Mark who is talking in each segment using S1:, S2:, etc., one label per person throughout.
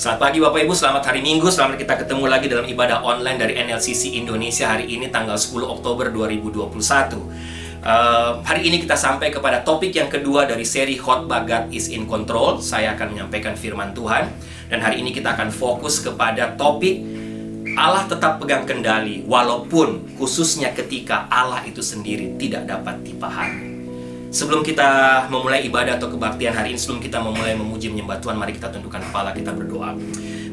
S1: Selamat pagi Bapak Ibu, selamat hari Minggu, selamat kita ketemu lagi dalam ibadah online dari NLCC Indonesia hari ini tanggal 10 Oktober 2021. Hari ini kita sampai kepada topik yang kedua dari seri Khotbah God is in Control. Saya akan menyampaikan firman Tuhan dan hari ini kita akan fokus kepada topik Allah tetap pegang kendali walaupun khususnya ketika Allah itu sendiri tidak dapat dipahami. Sebelum kita memulai ibadah atau kebaktian hari ini, sebelum kita memulai memuji menyembah Tuhan, mari kita tundukkan kepala, kita berdoa.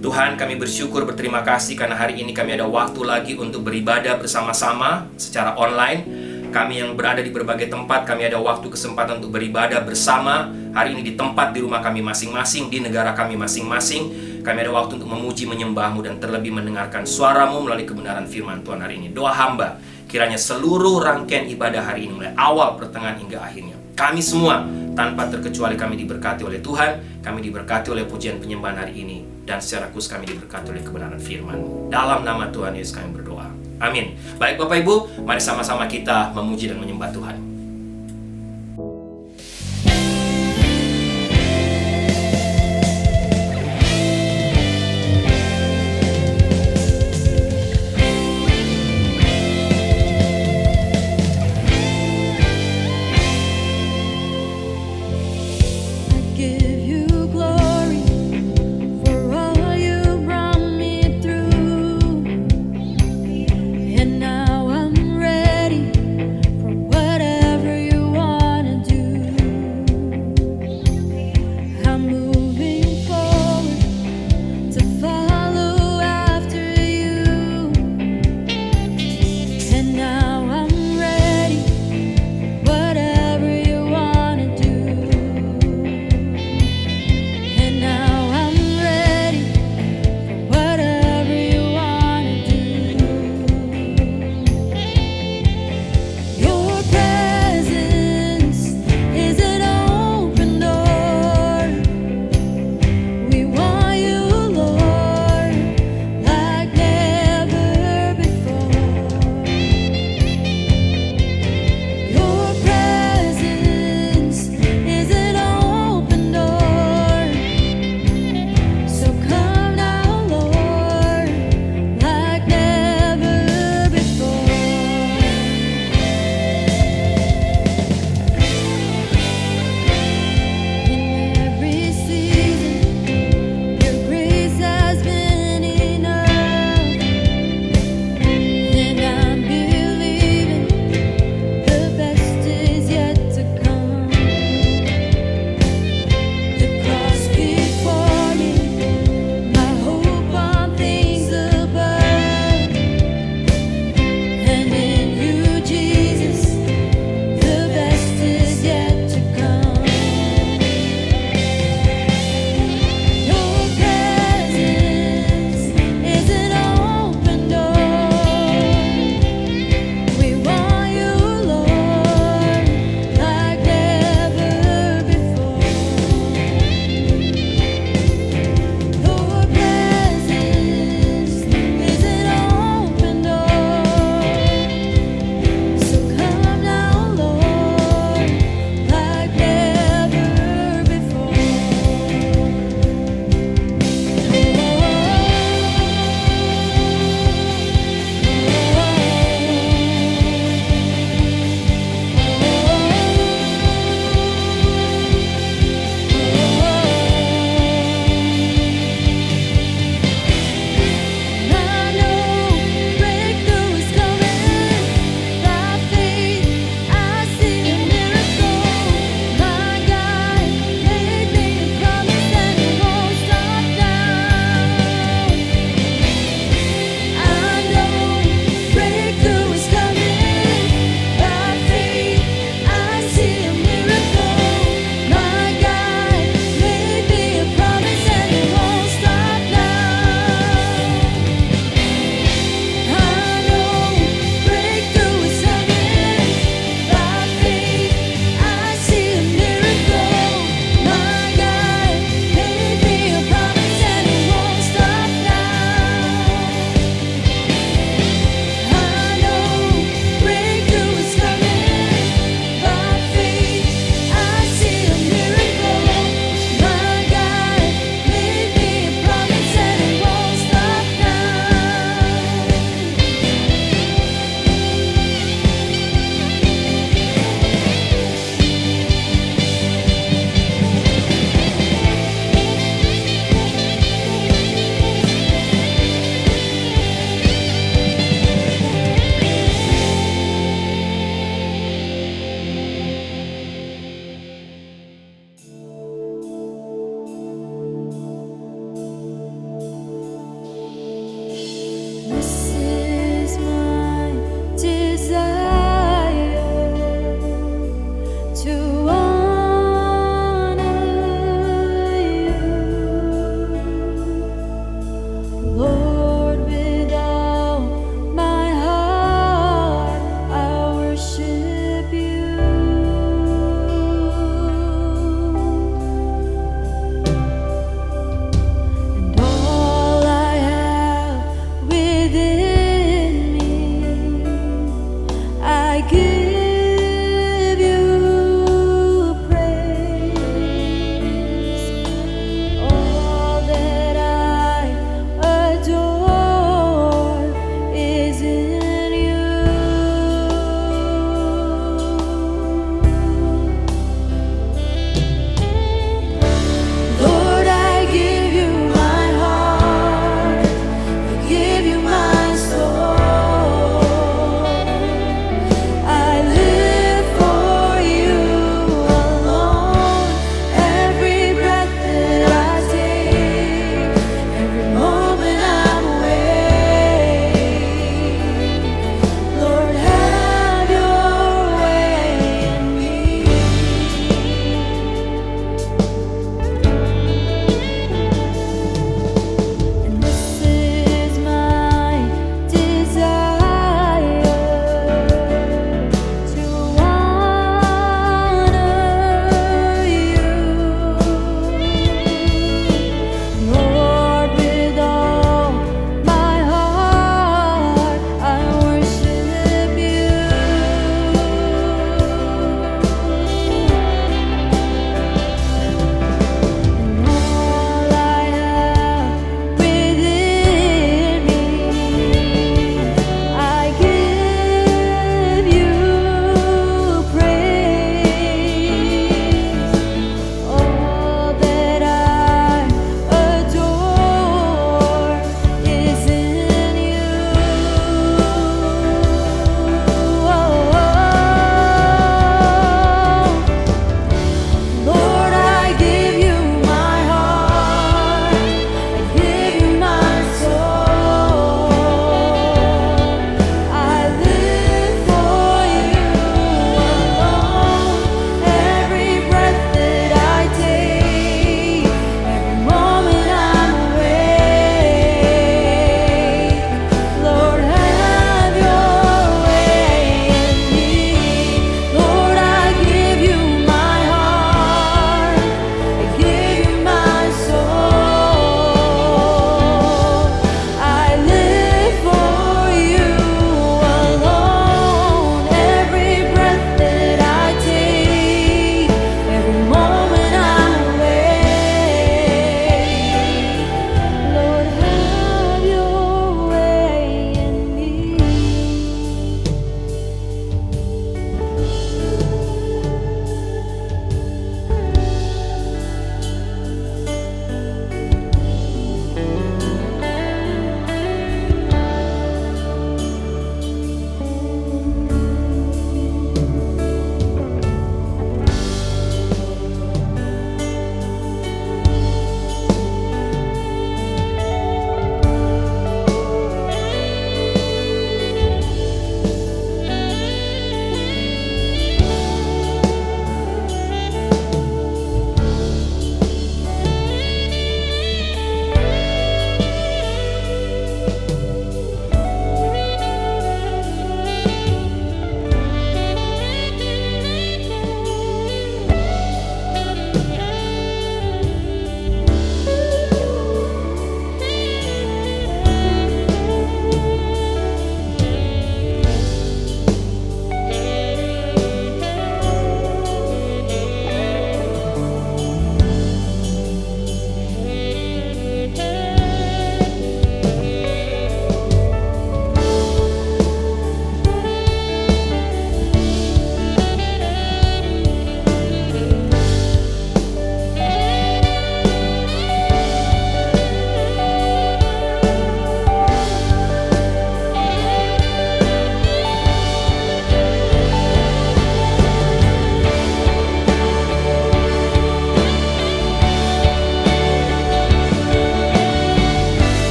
S1: Tuhan, kami bersyukur, berterima kasih karena hari ini kami ada waktu lagi untuk beribadah bersama-sama secara online. Kami yang berada di berbagai tempat, kami ada waktu kesempatan untuk beribadah bersama. Hari ini di tempat, di rumah kami masing-masing, di negara kami masing-masing. Kami ada waktu untuk memuji menyembah-Mu dan terlebih mendengarkan suara-Mu melalui kebenaran firman Tuhan hari ini. Doa hamba, kiranya seluruh rangkaian ibadah hari ini mulai awal, pertengahan hingga akhirnya, kami semua tanpa terkecuali kami diberkati oleh Tuhan, kami diberkati oleh pujian penyembahan hari ini, dan secara khusus kami diberkati oleh kebenaran firman-Mu. Dalam nama Tuhan Yesus kami berdoa. Amin. Baik Bapak Ibu, mari sama-sama kita memuji dan menyembah Tuhan.
S2: And now I'm ready for whatever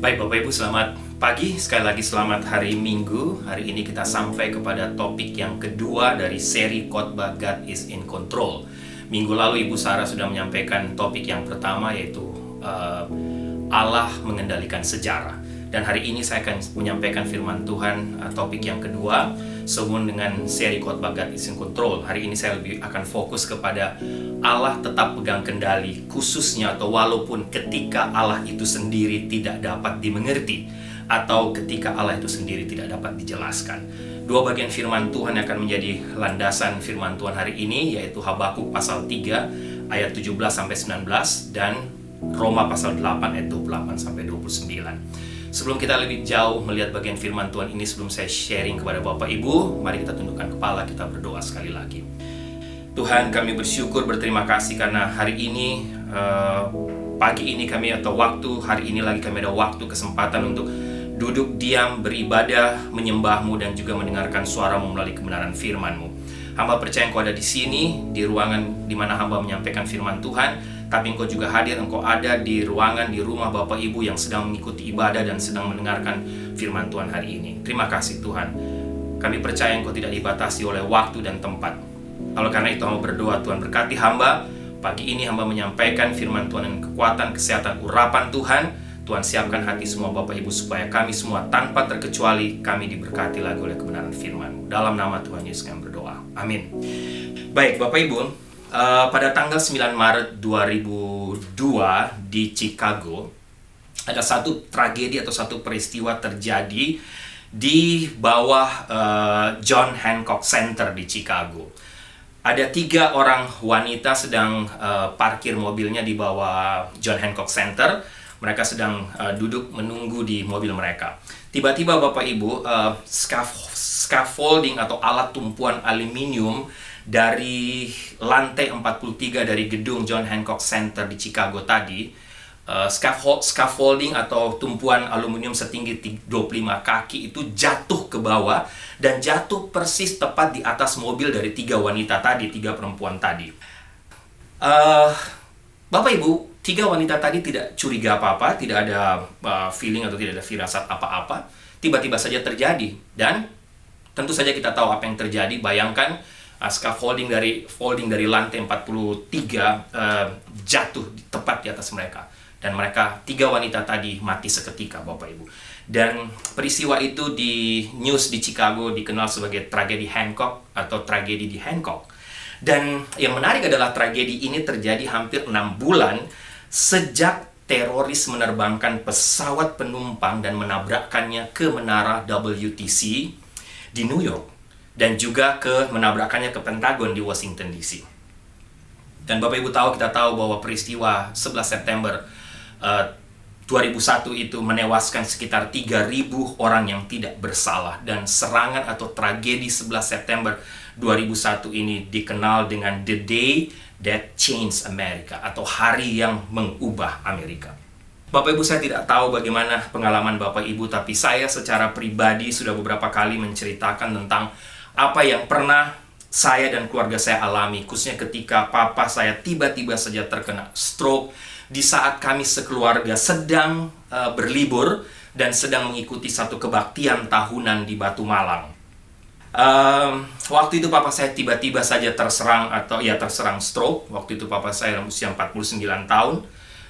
S1: Baik Bapak Ibu, selamat pagi. Sekali lagi selamat hari Minggu. Hari ini kita sampai kepada topik yang kedua dari seri khotbah God is in Control. Minggu lalu Ibu Sarah sudah menyampaikan topik yang pertama, yaitu Allah mengendalikan sejarah. Dan hari ini saya akan menyampaikan firman Tuhan, topik yang kedua, sehubungan dengan seri khotbah God is in Control. Hari ini saya lebih akan fokus kepada Allah tetap pegang kendali, khususnya atau walaupun ketika Allah itu sendiri tidak dapat dimengerti, atau ketika Allah itu sendiri tidak dapat dijelaskan. Dua bagian firman Tuhan akan menjadi landasan firman Tuhan hari ini, yaitu Habakuk pasal 3 ayat 17-19 dan Roma pasal 8 ayat 28-29. Sebelum kita lebih jauh melihat bagian firman Tuhan ini, sebelum saya sharing kepada Bapak Ibu, mari kita tundukkan kepala, kita berdoa sekali lagi. Tuhan, kami bersyukur, berterima kasih karena hari ini, pagi ini kami atau waktu hari ini lagi kami ada waktu, kesempatan untuk duduk diam, beribadah, menyembah-Mu dan juga mendengarkan suara-Mu melalui kebenaran firman-Mu. Hamba percaya Engkau ada di sini, di ruangan di mana hamba menyampaikan firman Tuhan, tapi Engkau juga hadir, Engkau ada di ruangan, di rumah Bapak Ibu yang sedang mengikuti ibadah dan sedang mendengarkan firman Tuhan hari ini. Terima kasih Tuhan. Kami percaya Engkau tidak dibatasi oleh waktu dan tempat. Oleh karena itu hamba berdoa, Tuhan berkati hamba. Pagi ini hamba menyampaikan firman Tuhan dengan kekuatan, kesehatan, urapan Tuhan. Tuhan siapkan hati semua Bapak Ibu supaya kami semua tanpa terkecuali kami diberkati lagi oleh kebenaran firman-Mu. Dalam nama Tuhan Yesus kami berdoa. Amin. Baik Bapak Ibu, pada tanggal 9 Maret 2002 di Chicago, ada satu tragedi atau satu peristiwa terjadi di bawah John Hancock Center di Chicago. Ada 3 orang wanita sedang parkir mobilnya di bawah John Hancock Center. Mereka sedang duduk menunggu di mobil mereka. Tiba-tiba Bapak Ibu, scaffolding atau alat tumpuan aluminium dari lantai 43 dari gedung John Hancock Center di Chicago tadi, scaffolding atau tumpuan aluminium setinggi 25 kaki itu jatuh ke bawah dan jatuh persis tepat di atas mobil dari 3 wanita tadi, 3 perempuan tadi. Bapak Ibu, 3 wanita tadi tidak curiga apa-apa, tidak ada feeling atau tidak ada firasat apa-apa. Tiba-tiba saja terjadi, dan tentu saja kita tahu apa yang terjadi. Bayangkan scaffolding dari lantai 43 jatuh tepat di atas mereka, dan mereka 3 wanita tadi mati seketika Bapak Ibu. Dan peristiwa itu di news di Chicago dikenal sebagai tragedi Hancock atau tragedi di Hancock. Dan yang menarik adalah tragedi ini terjadi hampir 6 bulan sejak teroris menerbangkan pesawat penumpang dan menabrakkannya ke menara WTC di New York, dan juga menabrakkannya ke Pentagon di Washington DC. Dan Bapak Ibu tahu, kita tahu bahwa peristiwa 11 September 2001 itu menewaskan sekitar 3.000 orang yang tidak bersalah, dan serangan atau tragedi 11 September 2001 ini dikenal dengan The Day That Changed America, atau hari yang mengubah Amerika. Bapak Ibu, saya tidak tahu bagaimana pengalaman Bapak Ibu, tapi saya secara pribadi sudah beberapa kali menceritakan tentang apa yang pernah saya dan keluarga saya alami, khususnya ketika papa saya tiba-tiba saja terkena stroke di saat kami sekeluarga sedang berlibur dan sedang mengikuti satu kebaktian tahunan di Batu Malang. Waktu itu papa saya tiba-tiba saja terserang stroke. Waktu itu papa saya usia 49 tahun.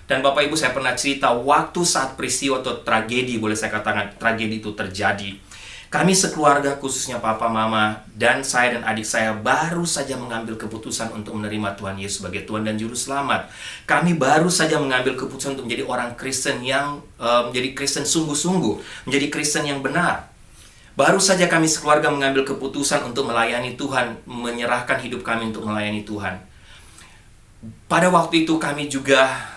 S1: Dan Bapak Ibu, saya pernah cerita waktu saat peristiwa atau tragedi, boleh saya katakan tragedi itu terjadi, kami sekeluarga, khususnya papa, mama, dan saya dan adik saya baru saja mengambil keputusan untuk menerima Tuhan Yesus sebagai Tuhan dan Juru Selamat. Kami baru saja mengambil keputusan untuk menjadi orang Kristen yang menjadi Kristen sungguh-sungguh, menjadi Kristen yang benar. Baru saja kami sekeluarga mengambil keputusan untuk melayani Tuhan, menyerahkan hidup kami untuk melayani Tuhan. Pada waktu itu kami juga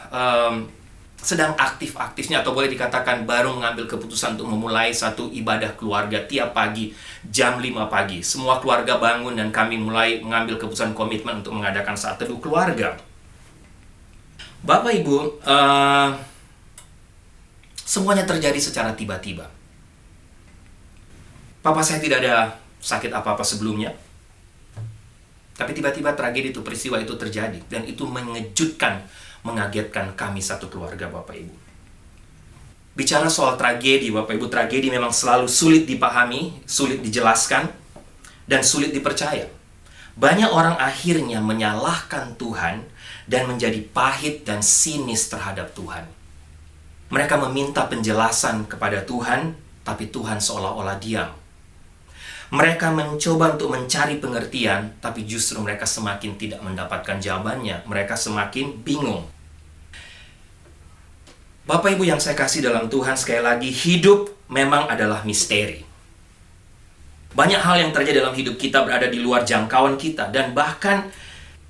S1: sedang aktif-aktifnya, atau boleh dikatakan baru mengambil keputusan untuk memulai satu ibadah keluarga tiap pagi jam 5 pagi. Semua keluarga bangun dan kami mulai mengambil keputusan komitmen untuk mengadakan saat teduh keluarga. Bapak Ibu, semuanya terjadi secara tiba-tiba. Papa saya tidak ada sakit apa-apa sebelumnya. Tapi tiba-tiba tragedi itu, peristiwa itu terjadi. Dan itu mengejutkan, mengagetkan kami satu keluarga Bapak Ibu. Bicara soal tragedi, Bapak Ibu, tragedi memang selalu sulit dipahami, sulit dijelaskan, dan sulit dipercaya. Banyak orang akhirnya menyalahkan Tuhan dan menjadi pahit dan sinis terhadap Tuhan. Mereka meminta penjelasan kepada Tuhan, tapi Tuhan seolah-olah diam. Mereka mencoba untuk mencari pengertian, tapi justru mereka semakin tidak mendapatkan jawabannya. Mereka semakin bingung. Bapak Ibu yang saya kasih dalam Tuhan, sekali lagi, hidup memang adalah misteri. Banyak hal yang terjadi dalam hidup kita berada di luar jangkauan kita, dan bahkan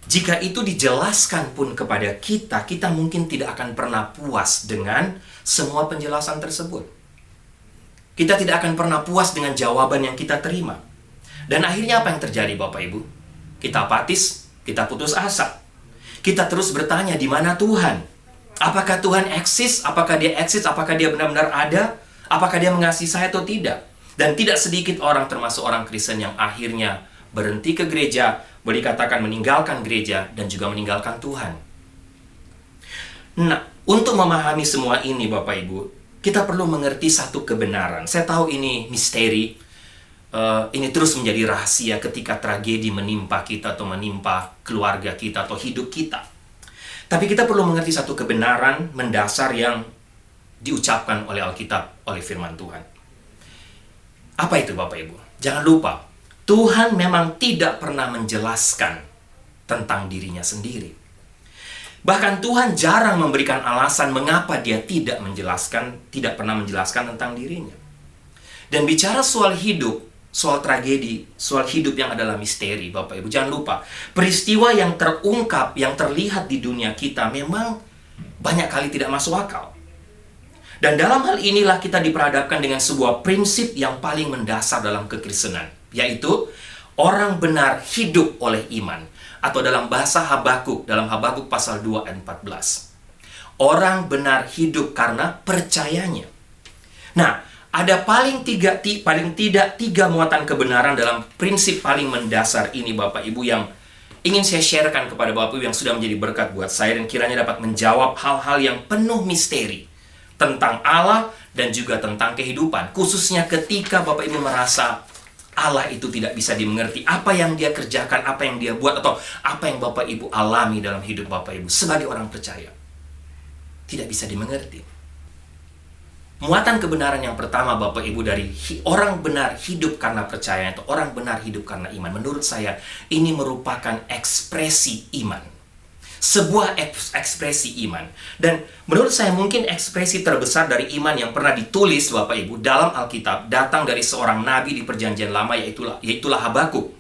S1: jika itu dijelaskan pun kepada kita, kita mungkin tidak akan pernah puas dengan semua penjelasan tersebut. Kita tidak akan pernah puas dengan jawaban yang kita terima. Dan akhirnya apa yang terjadi, Bapak Ibu? Kita apatis, kita putus asa. Kita terus bertanya, di mana Tuhan? Apakah Tuhan eksis? Apakah Dia eksis? Apakah Dia benar-benar ada? Apakah Dia mengasihi saya atau tidak? Dan tidak sedikit orang, termasuk orang Kristen, yang akhirnya berhenti ke gereja, boleh dikatakan meninggalkan gereja, dan juga meninggalkan Tuhan. Nah, untuk memahami semua ini, Bapak Ibu, kita perlu mengerti satu kebenaran. Saya tahu ini misteri, ini terus menjadi rahasia ketika tragedi menimpa kita, atau menimpa keluarga kita, atau hidup kita. Tapi kita perlu mengerti satu kebenaran mendasar yang diucapkan oleh Alkitab, oleh firman Tuhan. Apa itu, Bapak Ibu? Jangan lupa, Tuhan memang tidak pernah menjelaskan tentang dirinya sendiri. Bahkan Tuhan jarang memberikan alasan mengapa Dia tidak pernah menjelaskan tentang dirinya. Dan bicara soal hidup, soal tragedi, soal hidup yang adalah misteri, Bapak Ibu, jangan lupa, peristiwa yang terungkap, yang terlihat di dunia kita memang banyak kali tidak masuk akal. Dan dalam hal inilah kita diperhadapkan dengan sebuah prinsip yang paling mendasar dalam kekristenan, yaitu orang benar hidup oleh iman. Atau dalam bahasa Habakuk, dalam Habakuk pasal 2 ayat 14. Orang benar hidup karena percayanya. Nah, ada paling tidak tiga muatan kebenaran dalam prinsip paling mendasar ini, Bapak Ibu, yang ingin saya sharekan kepada Bapak Ibu yang sudah menjadi berkat buat saya, dan kiranya dapat menjawab hal-hal yang penuh misteri tentang Allah dan juga tentang kehidupan. Khususnya ketika Bapak Ibu merasa Allah itu tidak bisa dimengerti. Apa yang Dia kerjakan, apa yang Dia buat, atau apa yang Bapak Ibu alami dalam hidup Bapak Ibu sebagai orang percaya, tidak bisa dimengerti. Muatan kebenaran yang pertama, Bapak Ibu, dari orang benar hidup karena percaya, atau orang benar hidup karena iman, menurut saya ini merupakan ekspresi iman. Sebuah ekspresi iman. Dan menurut saya mungkin ekspresi terbesar dari iman yang pernah ditulis, Bapak Ibu, dalam Alkitab datang dari seorang nabi di Perjanjian Lama, yaitulah Habakuk.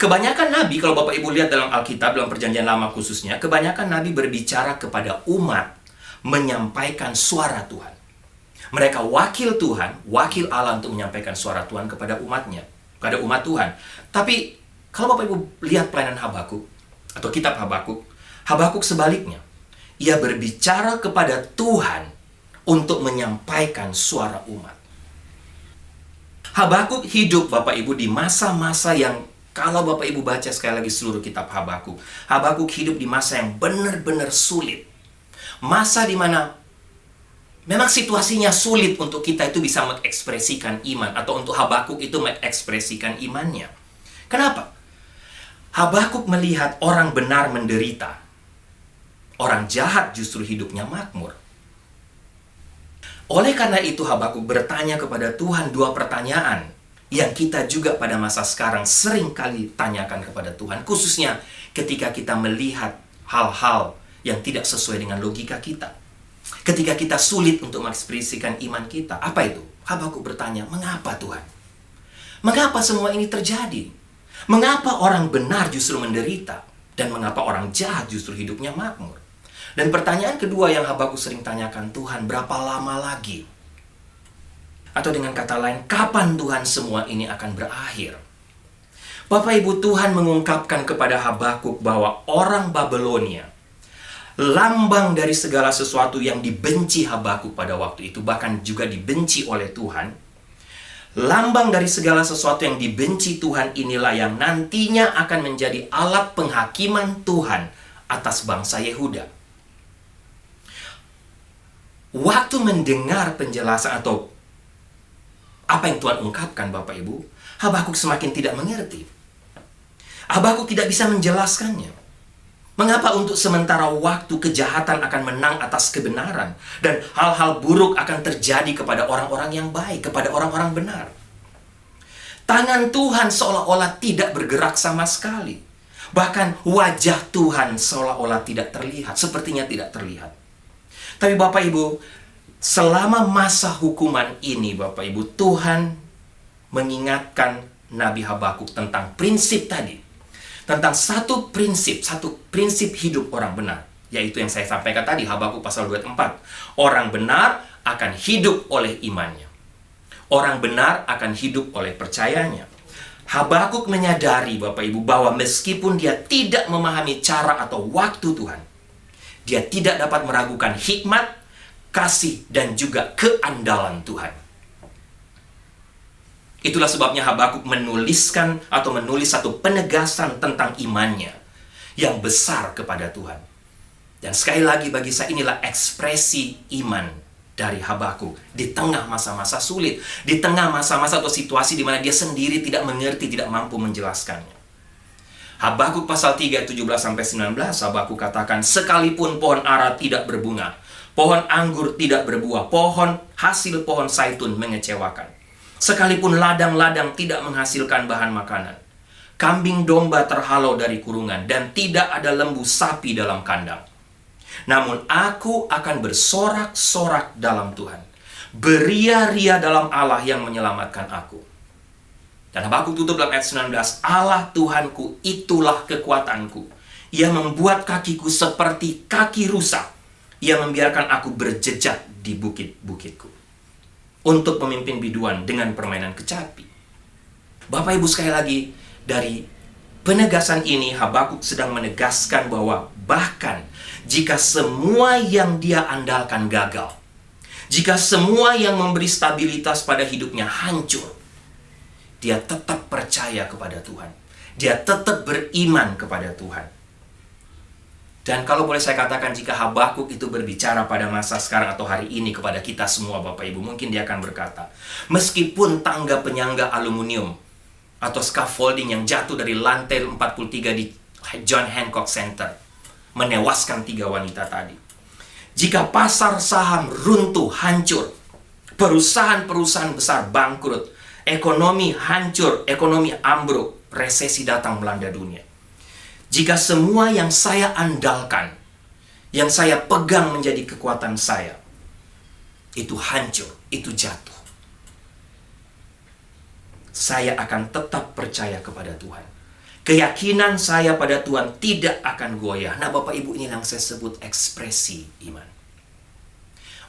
S1: Kebanyakan nabi, kalau Bapak Ibu lihat dalam Alkitab, dalam Perjanjian Lama khususnya, kebanyakan nabi berbicara kepada umat, menyampaikan suara Tuhan. Mereka wakil Tuhan, wakil Allah untuk menyampaikan suara Tuhan kepada umatnya, kepada umat Tuhan. Tapi kalau Bapak Ibu lihat pelayanan Habakuk atau kitab Habakuk, Habakuk sebaliknya, ia berbicara kepada Tuhan untuk menyampaikan suara umat. Habakuk hidup, Bapak Ibu, di masa-masa yang, kalau Bapak Ibu baca sekali lagi seluruh kitab Habakuk, Habakuk hidup di masa yang benar-benar sulit. Masa di mana memang situasinya sulit untuk kita itu bisa mengekspresikan iman, atau untuk Habakuk itu mengekspresikan imannya. Kenapa? Habakuk melihat orang benar menderita. Orang jahat justru hidupnya makmur. Oleh karena itu Habakuk bertanya kepada Tuhan dua pertanyaan yang kita juga pada masa sekarang sering kali tanyakan kepada Tuhan, khususnya ketika kita melihat hal-hal yang tidak sesuai dengan logika kita. Ketika kita sulit untuk mengekspresikan iman kita. Apa itu? Habakuk bertanya, mengapa Tuhan? Mengapa semua ini terjadi? Mengapa orang benar justru menderita? Dan mengapa orang jahat justru hidupnya makmur? Dan pertanyaan kedua yang Habakuk sering tanyakan, Tuhan, berapa lama lagi? Atau dengan kata lain, kapan Tuhan semua ini akan berakhir? Bapak Ibu, Tuhan mengungkapkan kepada Habakuk bahwa orang Babelonia, lambang dari segala sesuatu yang dibenci Habakuk pada waktu itu, bahkan juga dibenci oleh Tuhan, lambang dari segala sesuatu yang dibenci Tuhan inilah yang nantinya akan menjadi alat penghakiman Tuhan atas bangsa Yehuda. waktu mendengar penjelasan atau apa yang Tuhan ungkapkan, Bapak Ibu, Habakuk semakin tidak mengerti. Habakuk tidak bisa menjelaskannya. Mengapa untuk sementara waktu kejahatan akan menang atas kebenaran dan hal-hal buruk akan terjadi kepada orang-orang yang baik, kepada orang-orang benar? Tangan Tuhan seolah-olah tidak bergerak sama sekali. Bahkan wajah Tuhan seolah-olah tidak terlihat, sepertinya tidak terlihat. Tapi Bapak Ibu, selama masa hukuman ini, Bapak Ibu, Tuhan mengingatkan Nabi Habakuk tentang prinsip tadi. Tentang satu prinsip hidup orang benar. Yaitu yang saya sampaikan tadi, Habakuk pasal 24. Orang benar akan hidup oleh imannya. Orang benar akan hidup oleh percayanya. Habakuk menyadari, Bapak Ibu, bahwa meskipun dia tidak memahami cara atau waktu Tuhan, dia tidak dapat meragukan hikmat, kasih, dan juga keandalan Tuhan. Itulah sebabnya Habakuk menuliskan atau menulis satu penegasan tentang imannya yang besar kepada Tuhan. Dan sekali lagi bagi saya inilah ekspresi iman dari Habakuk di tengah masa-masa sulit, di tengah masa-masa atau situasi di mana dia sendiri tidak mengerti, tidak mampu menjelaskannya. Habakuk pasal 3, 17-19, Habakuk katakan, sekalipun pohon ara tidak berbunga, pohon anggur tidak berbuah, hasil pohon zaitun mengecewakan. Sekalipun ladang-ladang tidak menghasilkan bahan makanan, kambing domba terhalau dari kurungan, dan tidak ada lembu sapi dalam kandang. Namun aku akan bersorak-sorak dalam Tuhan, beria-ria dalam Allah yang menyelamatkan aku. Dan Habakuk tutup dalam ayat 19, Allah Tuhanku, itulah kekuatanku. Ia membuat kakiku seperti kaki rusa. Ia membiarkan aku berjejak di bukit-bukitku untuk memimpin biduan dengan permainan kecapi. Bapak Ibu, sekali lagi, dari penegasan ini Habakuk sedang menegaskan bahwa bahkan jika semua yang dia andalkan gagal, jika semua yang memberi stabilitas pada hidupnya hancur, dia tetap percaya kepada Tuhan. Dia tetap beriman kepada Tuhan. Dan kalau boleh saya katakan, jika Habakuk itu berbicara pada masa sekarang atau hari ini kepada kita semua Bapak Ibu, mungkin dia akan berkata, meskipun tangga penyangga aluminium atau scaffolding yang jatuh dari lantai 43 di John Hancock Center menewaskan 3 wanita tadi, jika pasar saham runtuh, hancur, perusahaan-perusahaan besar bangkrut, ekonomi hancur, ekonomi ambruk, resesi datang melanda dunia, jika semua yang saya andalkan, yang saya pegang menjadi kekuatan saya, itu hancur, itu jatuh, saya akan tetap percaya kepada Tuhan. Keyakinan saya pada Tuhan tidak akan goyah. Nah Bapak Ibu, ini yang saya sebut ekspresi iman.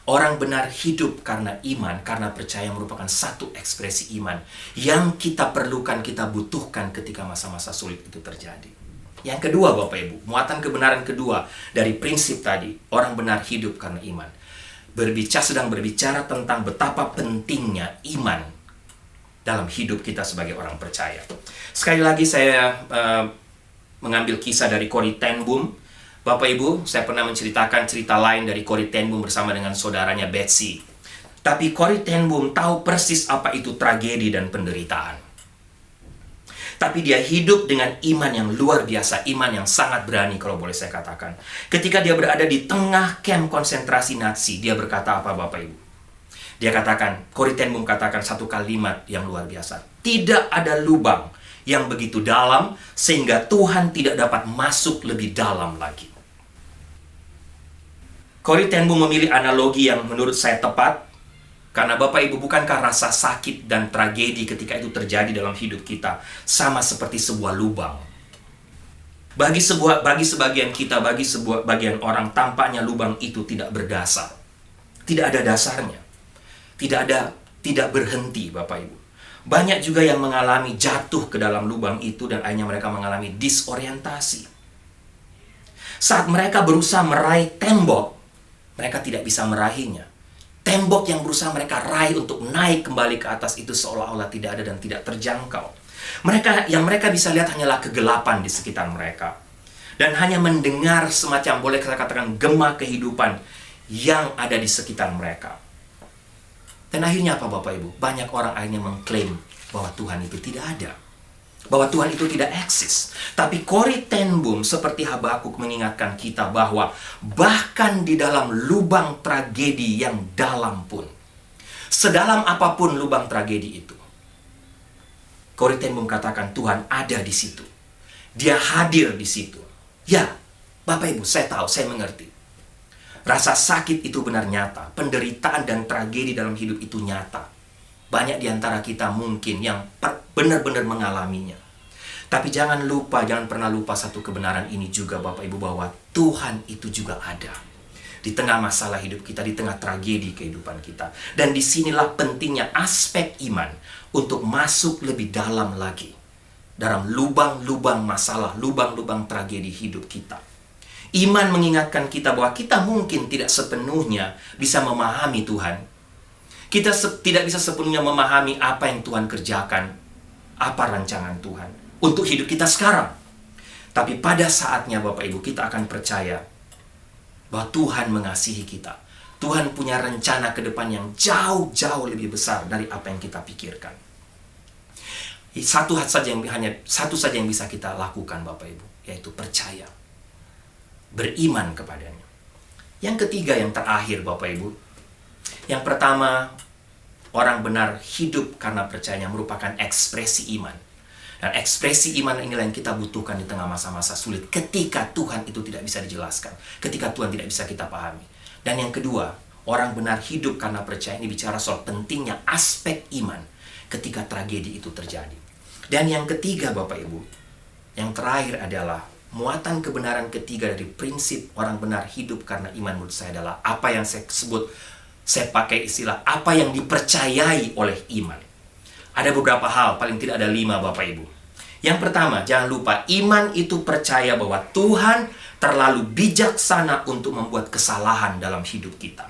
S1: Orang benar hidup karena iman, karena percaya merupakan satu ekspresi iman yang kita perlukan, kita butuhkan ketika masa-masa sulit itu terjadi. Yang kedua Bapak Ibu, muatan kebenaran kedua dari prinsip tadi, orang benar hidup karena iman, sedang berbicara tentang betapa pentingnya iman dalam hidup kita sebagai orang percaya. Sekali lagi saya mengambil kisah dari Corrie ten Boom. Bapak Ibu, saya pernah menceritakan cerita lain dari Corrie ten Boom bersama dengan saudaranya Betsy. Tapi Corrie ten Boom tahu persis apa itu tragedi dan penderitaan. Tapi dia hidup dengan iman yang luar biasa, iman yang sangat berani kalau boleh saya katakan. Ketika dia berada di tengah kamp konsentrasi Nazi, dia berkata apa Bapak Ibu? Dia katakan, Corrie ten Boom katakan satu kalimat yang luar biasa. Tidak ada lubang yang begitu dalam sehingga Tuhan tidak dapat masuk lebih dalam lagi. Corrie ten Boom memilih analogi yang menurut saya tepat, karena Bapak Ibu, bukankah rasa sakit dan tragedi ketika itu terjadi dalam hidup kita sama seperti sebuah lubang? Bagi sebagian kita, bagi bagian orang, tampaknya lubang itu tidak berdasar, tidak ada dasarnya, tidak berhenti Bapak Ibu. Banyak juga yang mengalami jatuh ke dalam lubang itu dan akhirnya mereka mengalami disorientasi. Saat mereka berusaha meraih tembok, mereka tidak bisa meraihnya. Tembok yang berusaha mereka raih untuk naik kembali ke atas itu seolah-olah tidak ada dan tidak terjangkau. Yang mereka bisa lihat hanyalah kegelapan di sekitar mereka. Dan hanya mendengar semacam, boleh saya katakan, gema kehidupan yang ada di sekitar mereka. Dan akhirnya apa Bapak Ibu? Banyak orang akhirnya mengklaim bahwa Tuhan itu tidak ada, bahwa Tuhan itu tidak eksis. Tapi Corrie ten Boom seperti Habakuk mengingatkan kita bahwa bahkan di dalam lubang tragedi yang dalam pun, sedalam apapun lubang tragedi itu, Corrie ten Boom katakan Tuhan ada di situ. Dia hadir di situ. Ya, Bapak Ibu, saya tahu, saya mengerti. Rasa sakit itu benar nyata. Penderitaan dan tragedi dalam hidup itu nyata. Banyak di antara kita mungkin yang benar-benar mengalaminya. Tapi jangan pernah lupa satu kebenaran ini juga Bapak Ibu, bahwa Tuhan itu juga ada di tengah masalah hidup kita, di tengah tragedi kehidupan kita. Dan disinilah pentingnya aspek iman untuk masuk lebih dalam lagi dalam lubang-lubang masalah, lubang-lubang tragedi hidup kita. Iman mengingatkan kita bahwa kita mungkin tidak sepenuhnya bisa memahami Tuhan. Kita tidak bisa sepenuhnya memahami apa yang Tuhan kerjakan, apa rancangan Tuhan untuk hidup kita sekarang. Tapi pada saatnya Bapak Ibu, kita akan percaya bahwa Tuhan mengasihi kita. Tuhan punya rencana ke depan yang jauh-jauh lebih besar dari apa yang kita pikirkan. Satu saja yang bisa kita lakukan Bapak Ibu, yaitu percaya, beriman kepadanya. Yang ketiga, yang terakhir Bapak Ibu, yang pertama, orang benar hidup karena percaya merupakan ekspresi iman. Dan ekspresi iman inilah yang kita butuhkan di tengah masa-masa sulit, ketika Tuhan itu tidak bisa dijelaskan, ketika Tuhan tidak bisa kita pahami. Dan yang kedua, orang benar hidup karena percaya ini bicara soal pentingnya aspek iman ketika tragedi itu terjadi. Dan yang ketiga Bapak Ibu, yang terakhir adalah muatan kebenaran ketiga dari prinsip orang benar hidup karena iman menurut saya adalah apa yang saya pakai istilah apa yang dipercayai oleh iman. Ada beberapa hal, paling tidak ada 5 Bapak Ibu. Yang pertama, jangan lupa iman itu percaya bahwa Tuhan terlalu bijaksana untuk membuat kesalahan dalam hidup kita.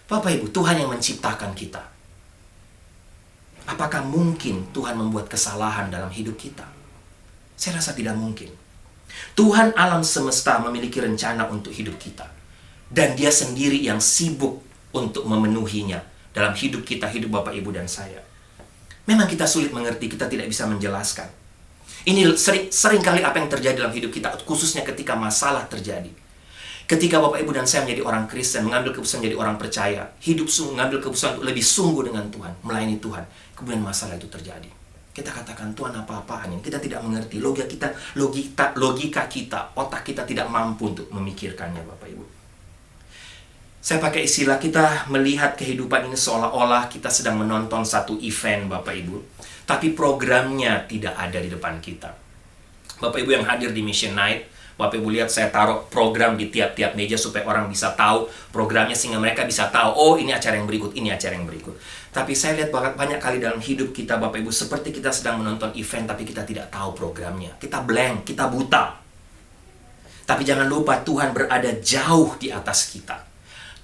S1: Bapak Ibu, Tuhan yang menciptakan kita. Apakah mungkin Tuhan membuat kesalahan dalam hidup kita? Saya rasa tidak mungkin. Tuhan alam semesta memiliki rencana untuk hidup kita. Dan Dia sendiri yang sibuk untuk memenuhinya dalam hidup kita, hidup Bapak Ibu dan saya. Memang kita sulit mengerti, kita tidak bisa menjelaskan. Ini sering kali apa yang terjadi dalam hidup kita, khususnya ketika masalah terjadi. Ketika Bapak Ibu dan saya menjadi orang Kristen, mengambil keputusan menjadi orang percaya, mengambil keputusan untuk lebih sungguh dengan Tuhan, melayani Tuhan, kemudian masalah itu terjadi. Kita katakan, Tuhan apa-apaan ini? Kita tidak mengerti. Logika kita, otak kita tidak mampu untuk memikirkannya Bapak Ibu. Saya pakai istilah, kita melihat kehidupan ini seolah-olah kita sedang menonton satu event Bapak Ibu, tapi programnya tidak ada di depan kita. Bapak Ibu yang hadir di Mission Night, Bapak Ibu lihat saya taruh program di tiap-tiap meja supaya orang bisa tahu programnya, sehingga mereka bisa tahu, oh ini acara yang berikut, ini acara yang berikut. Tapi saya lihat banyak kali dalam hidup kita Bapak Ibu, seperti kita sedang menonton event tapi kita tidak tahu programnya. Kita blank, kita buta. Tapi jangan lupa Tuhan berada jauh di atas kita.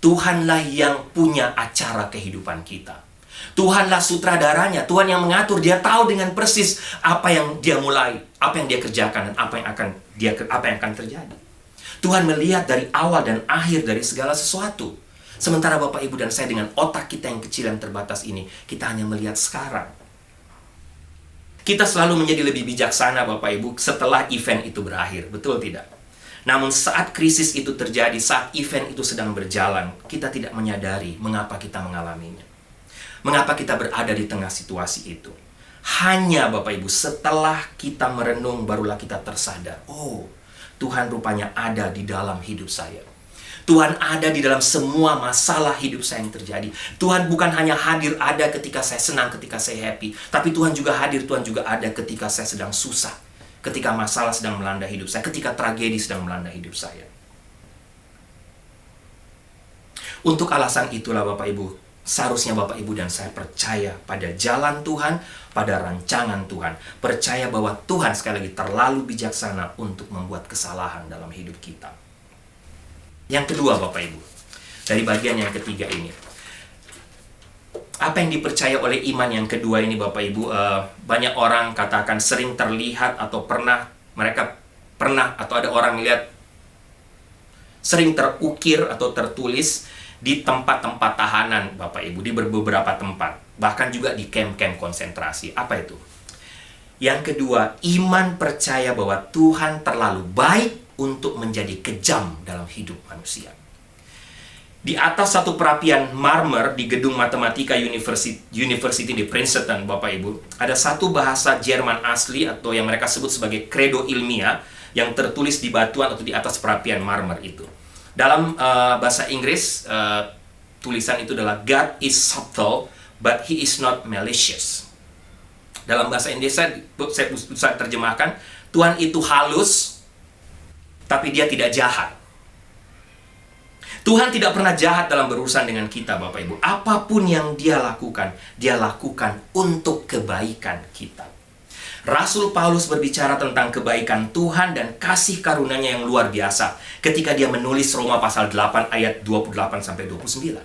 S1: Tuhanlah yang punya acara kehidupan kita. Tuhanlah sutradaranya, Tuhan yang mengatur, Dia tahu dengan persis apa yang Dia mulai, apa yang Dia kerjakan, dan apa yang akan terjadi. Tuhan melihat dari awal dan akhir dari segala sesuatu. Sementara Bapak Ibu dan saya dengan otak kita yang kecil dan terbatas ini, kita hanya melihat sekarang. Kita selalu menjadi lebih bijaksana Bapak Ibu setelah event itu berakhir, betul tidak? Namun saat krisis itu terjadi, saat event itu sedang berjalan, kita tidak menyadari mengapa kita mengalaminya. Mengapa kita berada di tengah situasi itu? Hanya Bapak Ibu setelah kita merenung barulah kita tersadar. Oh, Tuhan rupanya ada di dalam hidup saya. Tuhan ada di dalam semua masalah hidup saya yang terjadi. Tuhan bukan hanya hadir ada ketika saya senang, ketika saya happy. Tapi Tuhan juga hadir, Tuhan juga ada ketika saya sedang susah. Ketika masalah sedang melanda hidup saya. Ketika tragedi sedang melanda hidup saya. Untuk alasan itulah Bapak Ibu, seharusnya Bapak Ibu dan saya percaya pada jalan Tuhan, pada rancangan Tuhan. Percaya bahwa Tuhan sekali lagi terlalu bijaksana untuk membuat kesalahan dalam hidup kita. Yang kedua Bapak Ibu, dari bagian yang ketiga ini, apa yang dipercaya oleh iman yang kedua ini Bapak Ibu, banyak orang katakan sering terlihat atau mereka pernah atau ada orang melihat sering terukir atau tertulis di tempat-tempat tahanan, Bapak Ibu, di beberapa tempat, bahkan juga di kamp-kamp konsentrasi. Apa itu? Yang kedua, iman percaya bahwa Tuhan terlalu baik untuk menjadi kejam dalam hidup manusia. Di atas satu perapian marmer di gedung Matematika University di Princeton, Bapak Ibu, ada satu bahasa Jerman asli atau yang mereka sebut sebagai kredo ilmiah yang tertulis di batuan atau di atas perapian marmer itu. Dalam bahasa Inggris, tulisan itu adalah God is subtle, but he is not malicious. Dalam bahasa Indonesia, saya bisa terjemahkan, Tuhan itu halus, tapi dia tidak jahat. Tuhan tidak pernah jahat dalam berurusan dengan kita, Bapak Ibu. Apapun yang dia lakukan untuk kebaikan kita. Rasul Paulus berbicara tentang kebaikan Tuhan dan kasih karunia-Nya yang luar biasa ketika dia menulis Roma pasal 8 ayat 28-29.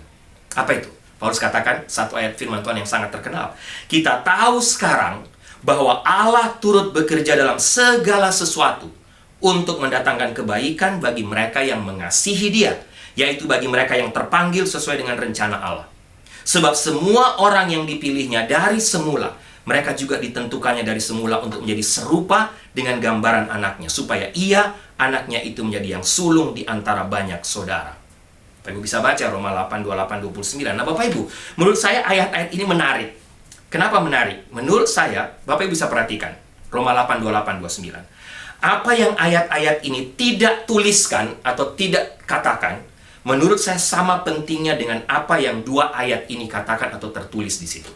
S1: Apa itu? Paulus katakan satu ayat firman Tuhan yang sangat terkenal. Kita tahu sekarang bahwa Allah turut bekerja dalam segala sesuatu untuk mendatangkan kebaikan bagi mereka yang mengasihi Dia, yaitu bagi mereka yang terpanggil sesuai dengan rencana Allah. Sebab semua orang yang dipilihnya dari semula, mereka juga ditentukannya dari semula untuk menjadi serupa dengan gambaran anaknya, supaya ia, anaknya itu menjadi yang sulung di antara banyak saudara. Bapak Ibu bisa baca Roma 8, 28, 29. Nah Bapak Ibu, menurut saya ayat-ayat ini menarik. Kenapa menarik? Menurut saya, Bapak Ibu bisa perhatikan Roma 8, 28, 29. Apa yang ayat-ayat ini tidak tuliskan atau tidak katakan, menurut saya sama pentingnya dengan apa yang dua ayat ini katakan atau tertulis di situ.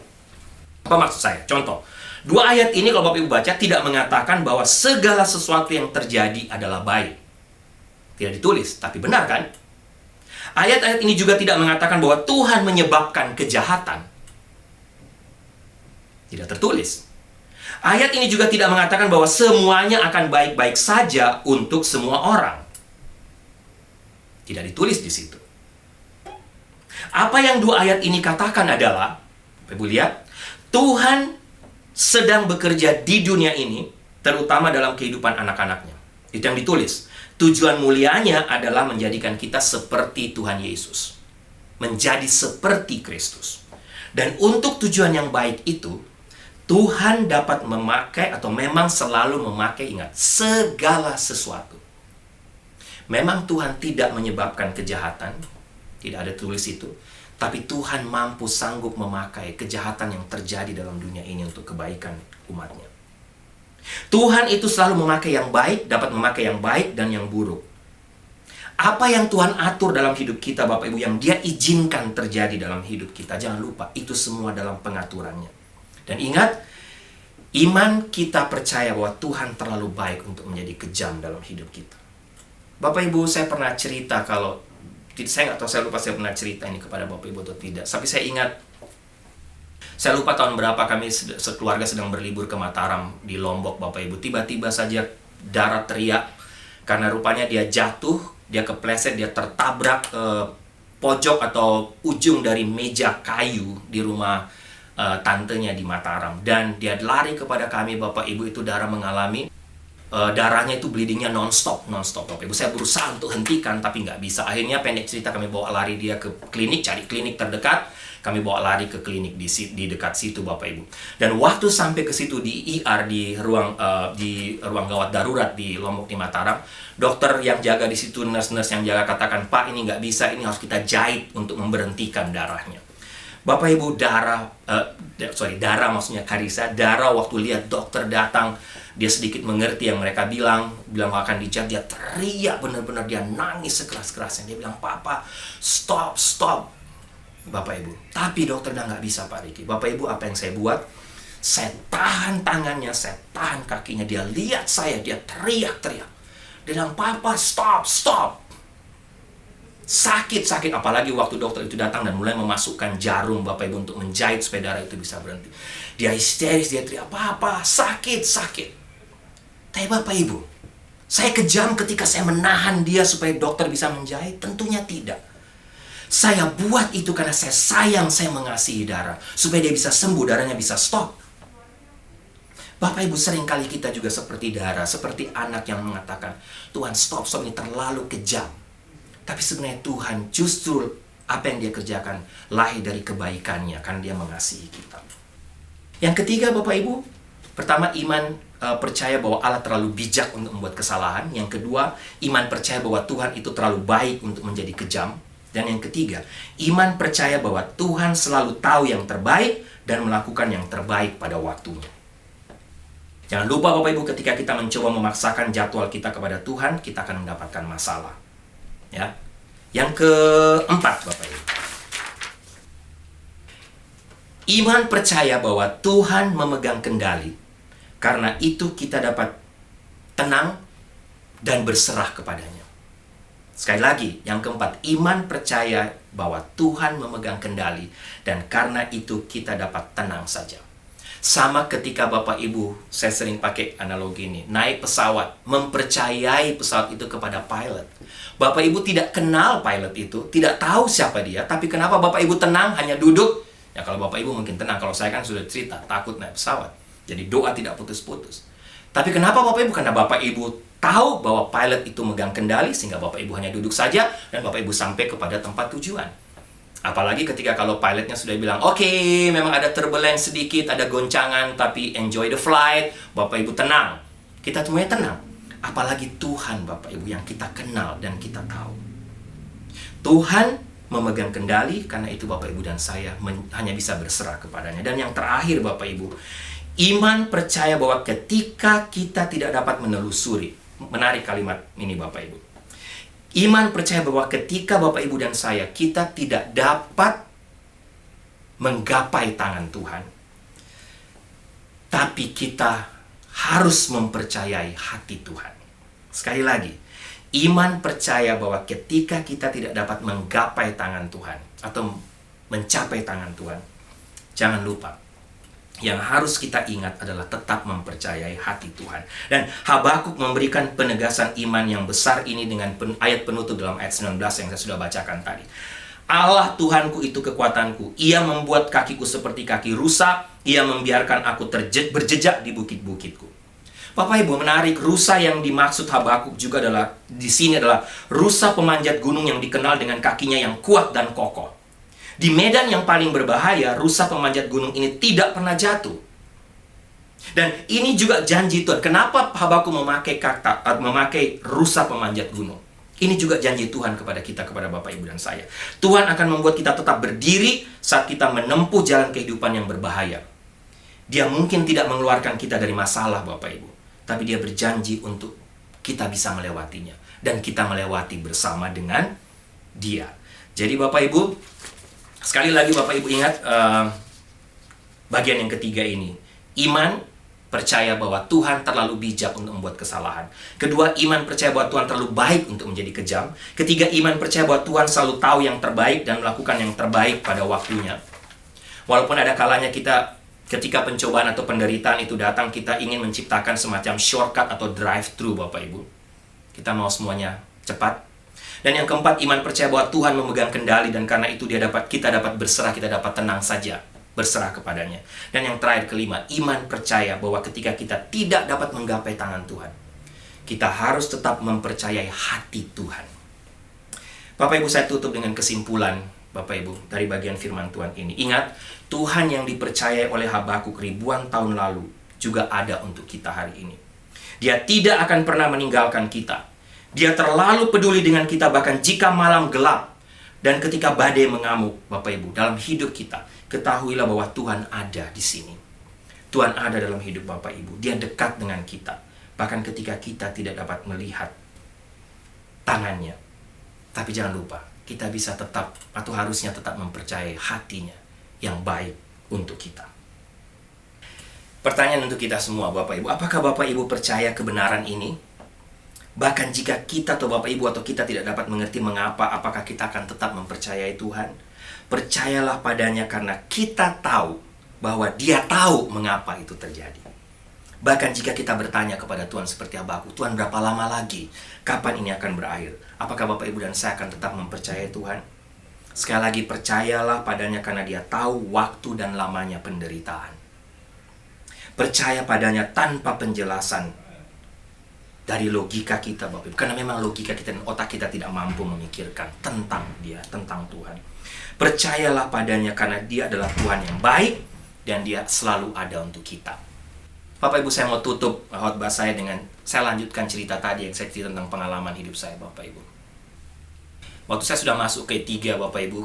S1: Apa maksud saya? Contoh, dua ayat ini kalau Bapak Ibu baca tidak mengatakan bahwa segala sesuatu yang terjadi adalah baik. Tidak ditulis, tapi benar kan? Ayat-ayat ini juga tidak mengatakan bahwa Tuhan menyebabkan kejahatan. Tidak tertulis. Ayat ini juga tidak mengatakan bahwa semuanya akan baik-baik saja untuk semua orang. Tidak ditulis di situ. Apa yang dua ayat ini katakan adalah, Bapak Ibu lihat, Tuhan sedang bekerja di dunia ini, terutama dalam kehidupan anak-anaknya. Itu yang ditulis. Tujuan mulianya adalah menjadikan kita seperti Tuhan Yesus. Menjadi seperti Kristus. Dan untuk tujuan yang baik itu, Tuhan dapat memakai atau memang selalu memakai, ingat, segala sesuatu. Memang Tuhan tidak menyebabkan kejahatan. Tidak ada tulis itu. Tapi Tuhan mampu sanggup memakai kejahatan yang terjadi dalam dunia ini untuk kebaikan umatnya. Tuhan itu selalu memakai yang baik, dapat memakai yang baik dan yang buruk. Apa yang Tuhan atur dalam hidup kita, Bapak Ibu, yang Dia izinkan terjadi dalam hidup kita, jangan lupa, itu semua dalam pengaturannya. Dan ingat, iman kita percaya bahwa Tuhan terlalu baik untuk menjadi kejam dalam hidup kita. Bapak Ibu, saya pernah cerita kalau saya nggak tahu, saya lupa saya pernah cerita ini kepada Bapak Ibu atau tidak. Tapi saya ingat, saya lupa tahun berapa kami sekeluarga sedang berlibur ke Mataram di Lombok, Bapak Ibu. Tiba-tiba saja Dara teriak karena rupanya dia jatuh, dia kepleset, dia tertabrak pojok atau ujung dari meja kayu di rumah tantenya di Mataram. Dan dia lari kepada kami, Bapak Ibu. Itu Dara mengalami darahnya itu bleedingnya non-stop Bapak Ibu. Saya berusaha untuk hentikan tapi nggak bisa. Akhirnya pendek cerita kami bawa lari dia ke klinik, cari klinik terdekat. Kami bawa lari ke klinik di dekat situ, Bapak Ibu. Dan waktu sampai ke situ di IR, di ruang gawat darurat di Lombok di Mataram, dokter yang jaga di situ, nurse-nurse yang jaga katakan, "Pak, ini nggak bisa, ini harus kita jahit untuk memberhentikan darahnya." Bapak Ibu, Dara maksudnya Karissa, Dara waktu lihat dokter datang, dia sedikit mengerti yang mereka bilang akan dijahit, dia teriak benar-benar, dia nangis sekeras-kerasnya. Dia bilang, "Papa, stop." Bapak Ibu, tapi dokter udah nggak bisa, Pak Riki. Bapak Ibu, apa yang saya buat? Saya tahan tangannya, saya tahan kakinya. Dia lihat saya, dia teriak-teriak. Dia bilang, "Papa, stop." Sakit, apalagi waktu dokter itu datang dan mulai memasukkan jarum, Bapak Ibu, untuk menjahit supaya darah itu bisa berhenti. Dia histeris, dia teriak, "Papa, sakit." Tapi Bapak Ibu, saya kejam ketika saya menahan dia supaya dokter bisa menjahit? Tentunya tidak. Saya buat itu karena saya sayang, saya mengasihi Dara, supaya dia bisa sembuh, darahnya bisa stop. Bapak Ibu, seringkali kita juga seperti Dara, seperti anak yang mengatakan, "Tuhan, stop, ini terlalu kejam." Tapi sebenarnya Tuhan justru apa yang dia kerjakan lahir dari kebaikannya karena dia mengasihi kita. Yang ketiga Bapak Ibu, pertama iman percaya bahwa Allah terlalu bijak untuk membuat kesalahan. Yang kedua, iman percaya bahwa Tuhan itu terlalu baik untuk menjadi kejam. Dan yang ketiga, iman percaya bahwa Tuhan selalu tahu yang terbaik dan melakukan yang terbaik pada waktunya. Jangan lupa Bapak Ibu, ketika kita mencoba memaksakan jadwal kita kepada Tuhan, kita akan mendapatkan masalah. Ya. Yang keempat Bapak Ibu, iman percaya bahwa Tuhan memegang kendali. Karena itu kita dapat tenang dan berserah kepadanya. Sekali lagi, yang keempat, iman percaya bahwa Tuhan memegang kendali. Dan karena itu kita dapat tenang saja. Sama ketika Bapak Ibu, saya sering pakai analogi ini, naik pesawat, mempercayai pesawat itu kepada pilot. Bapak Ibu tidak kenal pilot itu, tidak tahu siapa dia, tapi kenapa Bapak Ibu tenang, hanya duduk? Ya kalau Bapak Ibu mungkin tenang, kalau saya kan sudah cerita, takut naik pesawat. Jadi doa tidak putus-putus. Tapi kenapa Bapak Ibu? Karena Bapak Ibu tahu bahwa pilot itu megang kendali, sehingga Bapak Ibu hanya duduk saja, dan Bapak Ibu sampai kepada tempat tujuan. Apalagi ketika kalau pilotnya sudah bilang, oke, memang ada turbulence sedikit, ada goncangan, tapi enjoy the flight, Bapak Ibu tenang. Kita semuanya tenang. Apalagi Tuhan Bapak Ibu yang kita kenal dan kita tahu. Tuhan memegang kendali, karena itu Bapak Ibu dan saya hanya bisa berserah kepadanya. Dan yang terakhir Bapak Ibu, iman percaya bahwa ketika kita tidak dapat menelusuri, menarik kalimat ini Bapak Ibu. Iman percaya bahwa ketika Bapak Ibu dan saya, kita tidak dapat menggapai tangan Tuhan, tapi kita harus mempercayai hati Tuhan. Sekali lagi, iman percaya bahwa ketika kita tidak dapat menggapai tangan Tuhan atau mencapai tangan Tuhan, jangan lupa, yang harus kita ingat adalah tetap mempercayai hati Tuhan. Dan Habakuk memberikan penegasan iman yang besar ini dengan ayat penutup dalam ayat 19 yang saya sudah bacakan tadi. Allah Tuhanku itu kekuatanku. Ia membuat kakiku seperti kaki rusa. Ia membiarkan aku berjejak di bukit-bukitku. Bapak Ibu, menarik, rusa yang dimaksud Habakuk juga adalah di sini adalah rusa pemanjat gunung yang dikenal dengan kakinya yang kuat dan kokoh. Di medan yang paling berbahaya, rusa pemanjat gunung ini tidak pernah jatuh. Dan ini juga janji Tuhan. Kenapa Habakuk memakai rusa pemanjat gunung? Ini juga janji Tuhan kepada kita, kepada Bapak Ibu dan saya. Tuhan akan membuat kita tetap berdiri saat kita menempuh jalan kehidupan yang berbahaya. Dia mungkin tidak mengeluarkan kita dari masalah Bapak Ibu, tapi dia berjanji untuk kita bisa melewatinya. Dan kita melewati bersama dengan dia. Jadi Bapak Ibu, sekali lagi Bapak Ibu ingat bagian yang ketiga ini. Iman percaya bahwa Tuhan terlalu bijak untuk membuat kesalahan. Kedua, iman percaya bahwa Tuhan terlalu baik untuk menjadi kejam. Ketiga, iman percaya bahwa Tuhan selalu tahu yang terbaik dan melakukan yang terbaik pada waktunya. Walaupun ada kalanya kita ketika pencobaan atau penderitaan itu datang, kita ingin menciptakan semacam shortcut atau drive-thru Bapak Ibu. Kita mau semuanya cepat. Dan yang keempat, iman percaya bahwa Tuhan memegang kendali, dan karena itu kita dapat berserah, kita dapat tenang saja berserah kepadanya. Dan yang terakhir, kelima, iman percaya bahwa ketika kita tidak dapat menggapai tangan Tuhan, kita harus tetap mempercayai hati Tuhan. Bapak Ibu, saya tutup dengan kesimpulan Bapak Ibu dari bagian firman Tuhan ini. Ingat, Tuhan yang dipercayai oleh Habakuk ribuan tahun lalu juga ada untuk kita hari ini. Dia tidak akan pernah meninggalkan kita. Dia terlalu peduli dengan kita bahkan jika malam gelap dan ketika badai mengamuk. Bapak Ibu, dalam hidup kita, ketahuilah bahwa Tuhan ada di sini. Tuhan ada dalam hidup Bapak Ibu. Dia dekat dengan kita. Bahkan ketika kita tidak dapat melihat tangannya. Tapi jangan lupa, kita bisa tetap atau harusnya tetap mempercayai hatinya yang baik untuk kita. Pertanyaan untuk kita semua Bapak Ibu, apakah Bapak Ibu percaya kebenaran ini? Bahkan jika kita atau Bapak Ibu atau kita tidak dapat mengerti mengapa, apakah kita akan tetap mempercayai Tuhan? Percayalah padanya karena kita tahu bahwa Dia tahu mengapa itu terjadi. Bahkan jika kita bertanya kepada Tuhan seperti Habakuk, Tuhan berapa lama lagi? Kapan ini akan berakhir? Apakah Bapak Ibu dan saya akan tetap mempercayai Tuhan? Sekali lagi, percayalah padanya karena Dia tahu waktu dan lamanya penderitaan. Percaya padanya tanpa penjelasan dari logika kita, Bapak Ibu. Karena memang logika kita dan otak kita tidak mampu memikirkan tentang Dia, tentang Tuhan. Percayalah padanya karena Dia adalah Tuhan yang baik dan Dia selalu ada untuk kita. Bapak Ibu, saya mau tutup khotbah saya dengan saya lanjutkan cerita tadi yang saya cerita tentang pengalaman hidup saya, Bapak Ibu. Waktu saya sudah masuk ke 3, Bapak Ibu,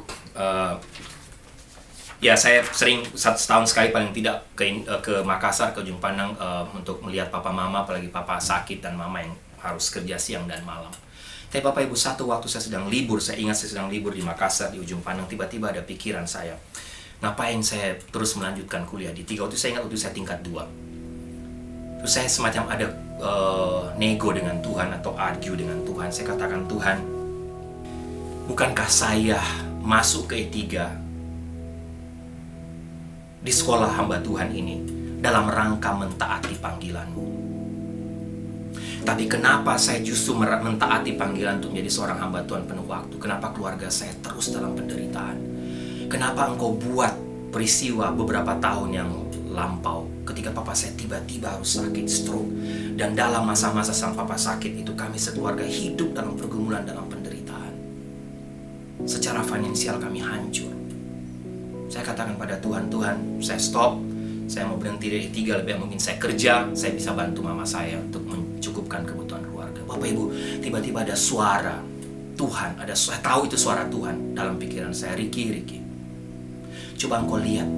S1: ya saya sering setahun sekali paling tidak ke Makassar, ke Ujung Pandang untuk melihat papa mama, apalagi papa sakit dan mama yang harus kerja siang dan malam. Tapi Bapak Ibu, satu waktu saya sedang libur, saya ingat saya sedang libur di Makassar, di Ujung Pandang, tiba-tiba ada pikiran saya, ngapain saya terus melanjutkan kuliah di 3? Waktu saya ingat waktu saya tingkat 2. Terus saya semacam ada nego dengan Tuhan atau argue dengan Tuhan. Saya katakan, Tuhan, bukankah saya masuk ke E3 di sekolah hamba Tuhan ini dalam rangka mentaati panggilan-Mu? Tapi kenapa saya justru mentaati panggilan untuk menjadi seorang hamba Tuhan penuh waktu? Kenapa keluarga saya terus dalam penderitaan? Kenapa Engkau buat peristiwa beberapa tahun yang lampau ketika papa saya tiba-tiba harus sakit stroke, dan dalam masa-masa sang papa sakit itu kami sekeluarga hidup dalam pergumulan, dalam penderitaan. Secara finansial kami hancur. Saya katakan pada Tuhan, Tuhan, saya stop, saya mau berhenti dari 3, lebih mungkin saya kerja, saya bisa bantu mama saya untuk mencukupkan kebutuhan keluarga. Bapak Ibu, tiba-tiba ada suara Tuhan, saya tahu itu suara Tuhan dalam pikiran saya, Ricky, coba engkau lihat,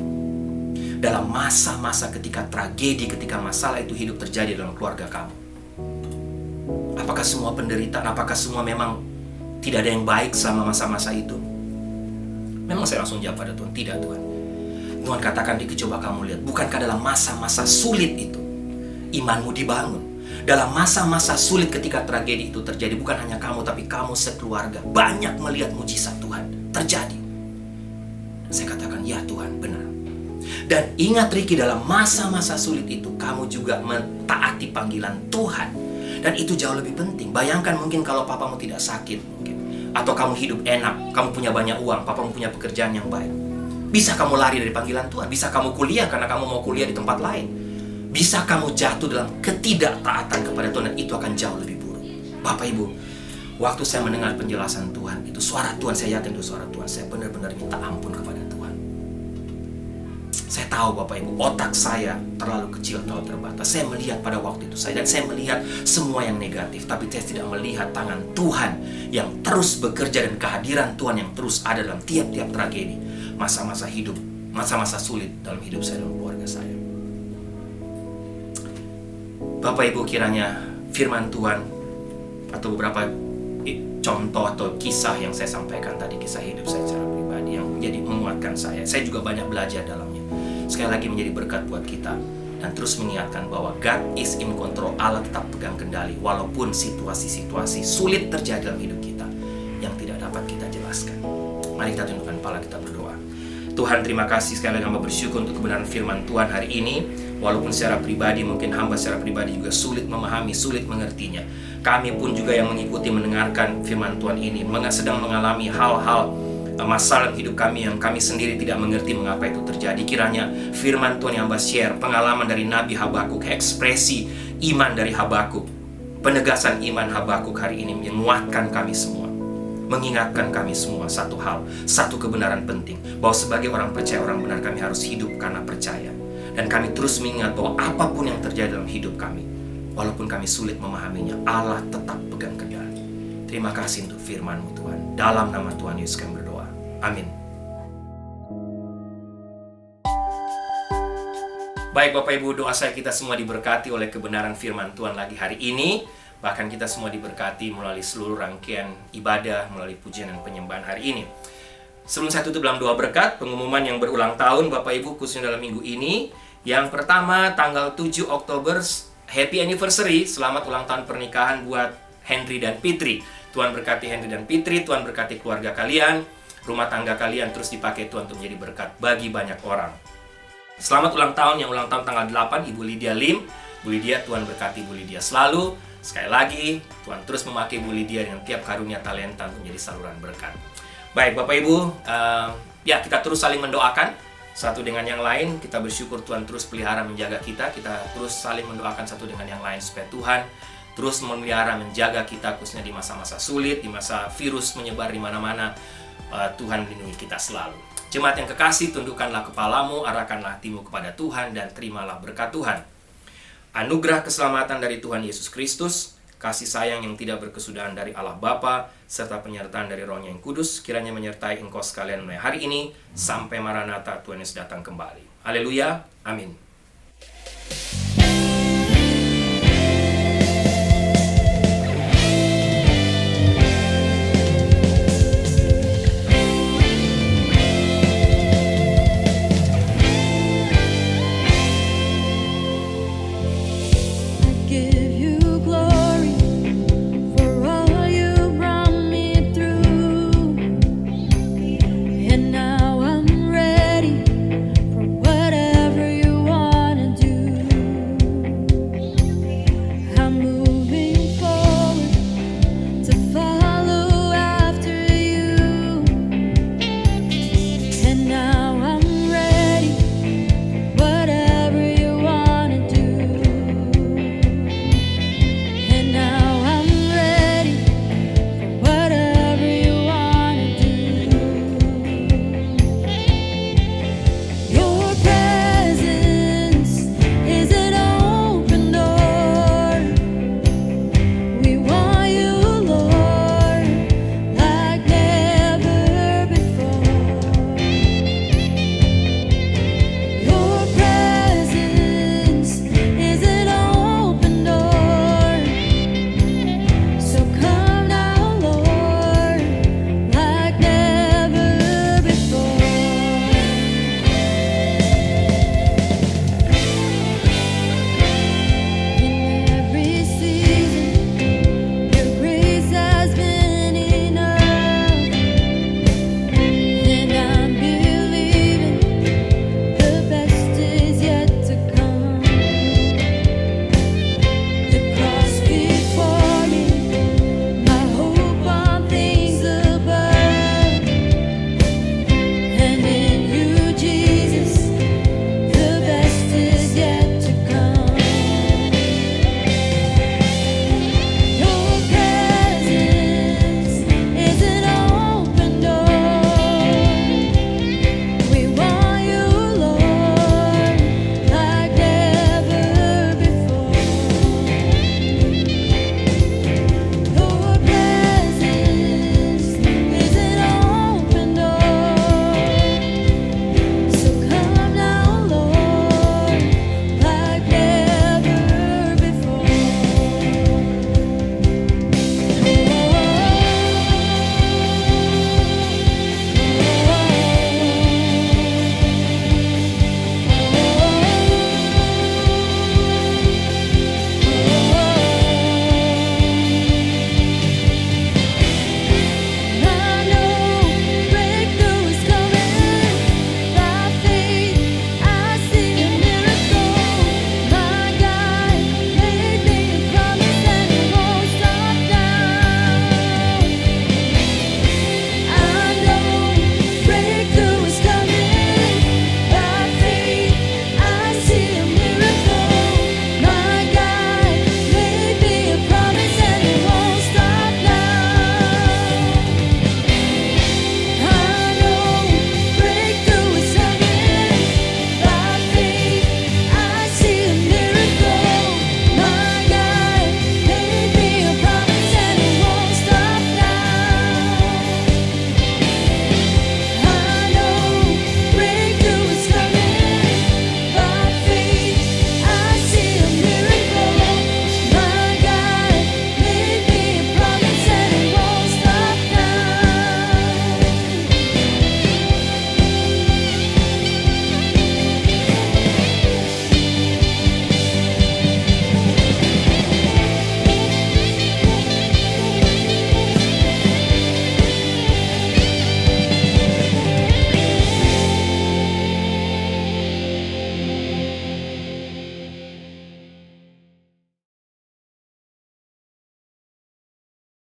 S1: dalam masa-masa ketika tragedi, ketika masalah itu hidup terjadi dalam keluarga kamu, apakah semua penderitaan, apakah semua memang tidak ada yang baik selama masa-masa itu? Memang saya langsung jawab pada Tuhan, tidak Tuhan. Tuhan katakan, Ricky, coba kamu lihat, bukankah dalam masa-masa sulit itu imanmu dibangun? Dalam masa-masa sulit ketika tragedi itu terjadi, bukan hanya kamu, tapi kamu sekeluarga banyak melihat mujizat Tuhan terjadi. Dan saya katakan, ya Tuhan, benar. Dan ingat Ricky, dalam masa-masa sulit itu kamu juga mentaati panggilan Tuhan. Dan itu jauh lebih penting. Bayangkan mungkin kalau papamu tidak sakit mungkin, atau kamu hidup enak, kamu punya banyak uang, papamu punya pekerjaan yang baik, bisa kamu lari dari panggilan Tuhan. Bisa kamu kuliah karena kamu mau kuliah di tempat lain. Bisa kamu jatuh dalam ketidaktaatan kepada Tuhan, dan itu akan jauh lebih buruk. Bapak Ibu, waktu saya mendengar penjelasan Tuhan, itu suara Tuhan, saya yakin itu suara Tuhan. Saya benar-benar minta ampun kepada Tuhan. Saya tahu Bapak Ibu, otak saya terlalu kecil, terlalu terbatas. Saya melihat pada waktu itu dan saya melihat semua yang negatif, tapi saya tidak melihat tangan Tuhan yang terus bekerja dan kehadiran Tuhan yang terus ada dalam tiap-tiap tragedi, masa-masa hidup, masa-masa sulit dalam hidup saya dan keluarga saya. Bapak Ibu, kiranya firman Tuhan atau beberapa contoh atau kisah yang saya sampaikan tadi, kisah hidup saya secara pribadi yang menjadi menguatkan saya. Saya juga banyak belajar dalamnya. Sekali lagi menjadi berkat buat kita, dan terus mengingatkan bahwa God is in control. Allah tetap pegang kendali walaupun situasi-situasi sulit terjadi dalam hidup kita yang tidak dapat kita jelaskan. Mari kita tundukkan kepala, kita berdoa. Tuhan, terima kasih sekali lagi, hamba bersyukur untuk kebenaran firman Tuhan hari ini. Walaupun secara pribadi, mungkin hamba secara pribadi juga sulit memahami, sulit mengertinya. Kami pun juga yang mengikuti, mendengarkan firman Tuhan ini sedang mengalami hal-hal masalah hidup kami yang kami sendiri tidak mengerti mengapa itu terjadi. Kiranya firman Tuhan yang hamba share, pengalaman dari Nabi Habakuk, ekspresi iman dari Habakuk, penegasan iman Habakuk hari ini menguatkan kami semua, mengingatkan kami semua satu hal, satu kebenaran penting, bahwa sebagai orang percaya, orang benar, kami harus hidup karena percaya. Dan kami terus mengingat bahwa apapun yang terjadi dalam hidup kami, walaupun kami sulit memahaminya, Allah tetap pegang kendali. Terima kasih untuk firman-Mu Tuhan. Dalam nama Tuhan Yesus kami berdoa. Amin. Baik Bapak Ibu, doa saya kita semua diberkati oleh kebenaran firman Tuhan lagi hari ini. Bahkan kita semua diberkati melalui seluruh rangkaian ibadah, melalui pujian dan penyembahan hari ini. Sebelum saya tutup dalam doa berkat, pengumuman yang berulang tahun Bapak Ibu khususnya dalam minggu ini. Yang pertama, tanggal 7 Oktober, happy anniversary, selamat ulang tahun pernikahan buat Henry dan Fitri. Tuhan berkati Henry dan Fitri, Tuhan berkati keluarga kalian, rumah tangga kalian terus dipakai Tuhan untuk menjadi berkat bagi banyak orang. Selamat ulang tahun yang ulang tahun tanggal 8, Ibu Lydia Lim. Bu Lydia, Tuhan berkati Bu Lydia selalu. Sekali lagi, Tuhan terus memakai Bu Lydia dengan tiap karunia talenta untuk menjadi saluran berkat. Baik Bapak Ibu, ya kita terus saling mendoakan satu dengan yang lain. Kita bersyukur Tuhan terus pelihara menjaga kita. Kita terus saling mendoakan satu dengan yang lain supaya Tuhan terus memelihara, menjaga kita khususnya di masa-masa sulit, di masa virus menyebar di mana-mana. Tuhan lindungi kita selalu. Jemaat yang kekasih, tundukkanlah kepalamu, arahkanlah hatimu kepada Tuhan, dan terimalah berkat Tuhan. Anugerah keselamatan dari Tuhan Yesus Kristus, kasih sayang yang tidak berkesudahan dari Allah Bapa, serta penyertaan dari Roh-Nya yang kudus, kiranya menyertai engkau sekalian mulai hari ini sampai Maranatha, Tuhan Yesus datang kembali. Haleluya, amin.